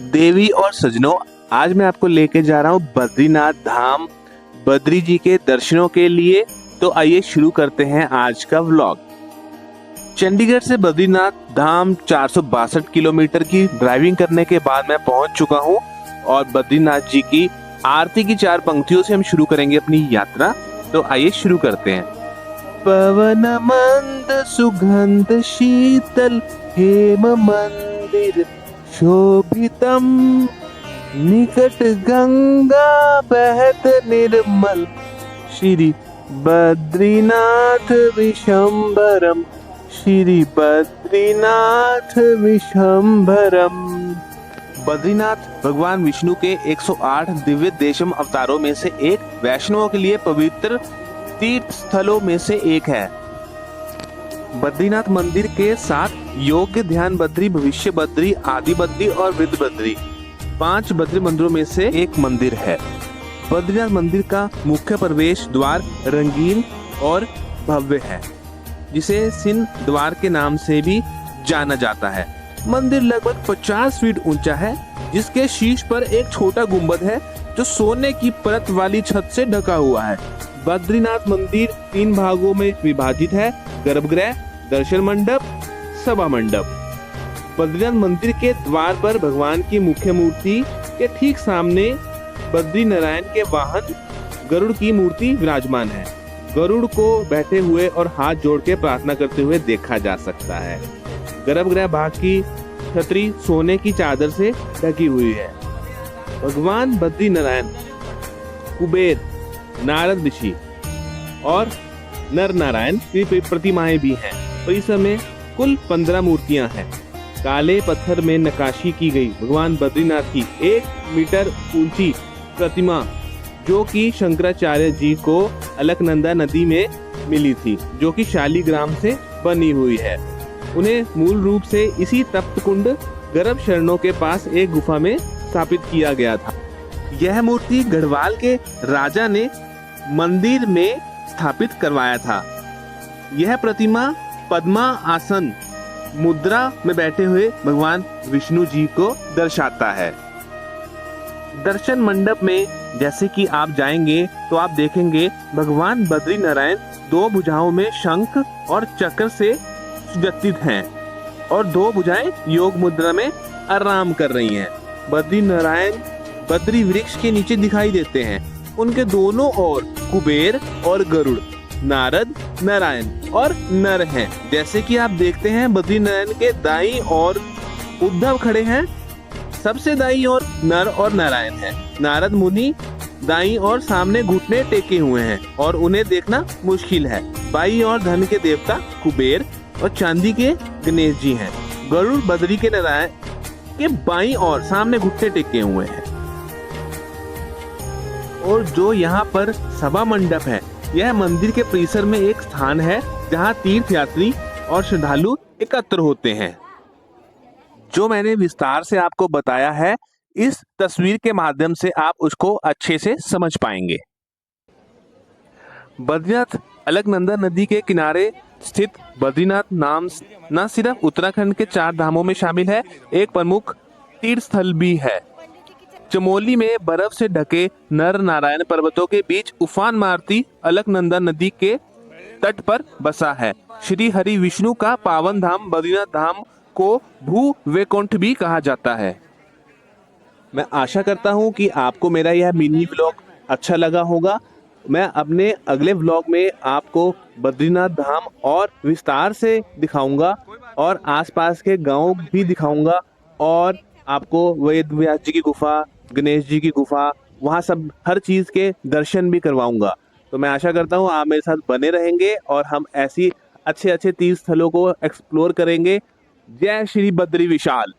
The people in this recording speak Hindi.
देवी और सजनों, आज मैं आपको लेके जा रहा हूँ बद्रीनाथ धाम, बद्री जी के दर्शनों के लिए। तो आइए शुरू करते हैं आज का व्लॉग। चंडीगढ़ से बद्रीनाथ धाम 462 किलोमीटर की ड्राइविंग करने के बाद मैं पहुंच चुका हूं और बद्रीनाथ जी की आरती की 4 पंक्तियों से हम शुरू करेंगे अपनी यात्रा। तो आइए शुरू करते हैं। पवन मंद सुगंध शीतल हेम मंदिर शोभितम, निकट गंगा बहत निर्मल, श्री बद्रीनाथ विशंभरम, श्री बद्रीनाथ विशंभरम। बद्रीनाथ भगवान विष्णु के 108 दिव्य देशम अवतारों में से एक, वैष्णवों के लिए पवित्र तीर्थ स्थलों में से एक है। बद्रीनाथ मंदिर के साथ योग्य ध्यान बद्री, भविष्य बद्री, आदि बद्री और वृद्ध बद्री 5 बद्री मंदिरों में से एक मंदिर है। बद्रीनाथ मंदिर का मुख्य प्रवेश द्वार रंगीन और भव्य है, जिसे सिंह द्वार के नाम से भी जाना जाता है। मंदिर लगभग 50 फीट ऊंचा है, जिसके शीर्ष पर एक छोटा गुंबद है जो सोने की परत वाली छत से ढका हुआ है। बद्रीनाथ मंदिर 3 भागों में विभाजित है: गर्भगृह, दर्शन मंडप, सभा मंडप। बद्रीनाथ मंदिर के द्वार पर भगवान की मुख्य मूर्ति के ठीक सामने बद्री नारायण के वाहन गरुड़ की मूर्ति विराजमान है। गरुड़ को बैठे हुए और हाथ जोड़ के प्रार्थना करते हुए देखा जा सकता है। गर्भगृह भाग की छतरी सोने की चादर से ढकी हुई है। भगवान बद्री नारायण, कुबेर, नारद ऋषि और नर नारायण की प्रतिमाएं भी हैं। परिसर में कुल 15 मूर्तियां हैं। काले पत्थर में नक्काशी की गई भगवान बद्रीनाथ की 1 मीटर ऊंची प्रतिमा, जो कि शंकराचार्य जी को अलकनंदा नदी में मिली थी, जो कि शालीग्राम से बनी हुई है। उन्हें मूल रूप से इसी तप्त कुंड गर्भ शरणों के पास एक गुफा में स्थापित किया गया था। यह मूर्ति गढ़वाल के राजा ने मंदिर में स्थापित करवाया था। यह प्रतिमा पद्मा आसन मुद्रा में बैठे हुए भगवान विष्णु जी को दर्शाता है। दर्शन मंडप में जैसे कि आप जाएंगे तो आप देखेंगे भगवान बद्री नारायण 2 भुजाओं में शंख और चक्र से सुज्जित हैं और 2 भुजाएं योग मुद्रा में आराम कर रही हैं। बद्री नारायण बद्री वृक्ष के नीचे दिखाई देते हैं। उनके दोनों ओर कुबेर और गरुड़, नारद, नारायण और नर हैं। जैसे कि आप देखते हैं बद्री नारायण के दाईं ओर उद्धव खड़े हैं। सबसे दाईं ओर नर और नारायण हैं। नारद मुनि दाईं ओर सामने घुटने टेके हुए हैं और उन्हें देखना मुश्किल है। बाईं ओर धन के देवता कुबेर और चांदी के गणेश जी हैं। गरुड़ बद्री के नारायण के बाईं ओर सामने घुटने टेके हुए हैं। और जो यहाँ पर सभा मंडप है, यह मंदिर के परिसर में एक स्थान है जहाँ तीर्थ यात्री और श्रद्धालु एकत्र होते हैं। जो मैंने विस्तार से आपको बताया है, इस तस्वीर के माध्यम से आप उसको अच्छे से समझ पाएंगे। बद्रीनाथ अलकनंदा नदी के किनारे स्थित बद्रीनाथ नाम न सिर्फ उत्तराखंड के 4 धामों में शामिल है, एक प्रमुख तीर्थ स्थल भी है। चमोली में बर्फ से ढके नर नारायण पर्वतों के बीच उफान मारती अलकनंदा नदी के तट पर बसा है। श्री हरि विष्णु का पावन धाम बद्रीनाथ धाम को भू वैकुंठ भी कहा जाता है। मैं आशा करता हूं कि आपको मेरा यह मिनी व्लॉग अच्छा लगा होगा। मैं अपने अगले व्लॉग में आपको बद्रीनाथ धाम और विस्तार से दिखाऊंगा और आसपास के गांव भी दिखाऊंगा और आपको वेद व्यास जी की गुफा, गणेश जी की गुफा, वहाँ सब हर चीज़ के दर्शन भी करवाऊंगा। तो मैं आशा करता हूँ आप मेरे साथ बने रहेंगे और हम ऐसी अच्छे तीर्थ स्थलों को एक्सप्लोर करेंगे। जय श्री बद्री विशाल।